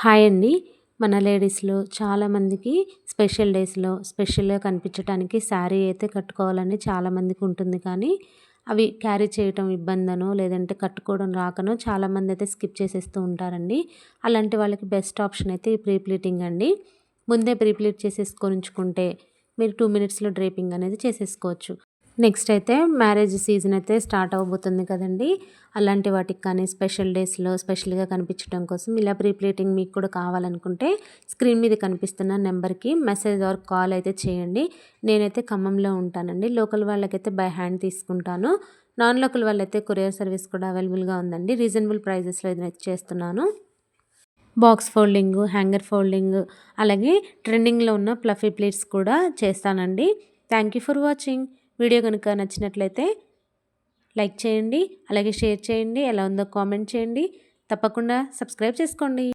Hi అండి. మన లేడీస్‌లో చాలామందికి స్పెషల్ డేస్‌లో స్పెషల్‌గా కనిపించటానికి శారీ అయితే కట్టుకోవాలని చాలామందికి ఉంటుంది. కానీ అవి క్యారీ చేయటం ఇబ్బందనో, లేదంటే కట్టుకోవడం రాకనో చాలామందయితే స్కిప్ చేసేస్తూ ఉంటారండి. అలాంటి వాళ్ళకి బెస్ట్ ఆప్షన్ అయితే ఈ ప్రీ ప్లీటింగ్ అండి. ముందే ప్రీ ప్లీట్ చేసేసుకొనుంచుకుంటే మీరు 2 మినిట్స్‌లో డ్రేపింగ్ అనేది చేసేసుకోవచ్చు. నెక్స్ట్ అయితే మ్యారేజ్ సీజన్ అయితే స్టార్ట్ అవ్వబోతుంది కదండీ! అలాంటి వాటికి కానీ స్పెషల్ డేస్‌లో స్పెషల్‌గా కనిపించడం కోసం ఇలా ప్రీ ప్లీటింగ్ మీకు కూడా కావాలనుకుంటే స్క్రీన్ మీద కనిపిస్తున్న నెంబర్‌కి మెసేజ్ ఆర్ కాల్ అయితే చేయండి. నేనైతే ఖమ్మంలో ఉంటానండి. లోకల్ వాళ్ళకైతే బై హ్యాండ్ తీసుకుంటాను. నాన్ లోకల్ వాళ్ళైతే కొరియర్ సర్వీస్ కూడా అవైలబుల్‌గా ఉందండి. రీజనబుల్ ప్రైజెస్‌లో ఇదైతే చేస్తున్నాను. బాక్స్ ఫోల్డింగు, హ్యాంగర్ ఫోల్డింగు, అలాగే ట్రెండింగ్‌లో ఉన్న ఫ్లఫీ ప్లేట్స్ కూడా చేస్తానండి. Thank you for watching. Video గనుక నచ్చినట్లయితే లైక్ చేయండి, అలాగే షేర్ చేయండి. ఎలా ఉందో కామెంట్ చేయండి. తప్పకుండా సబ్స్క్రైబ్ చేసుకోండి.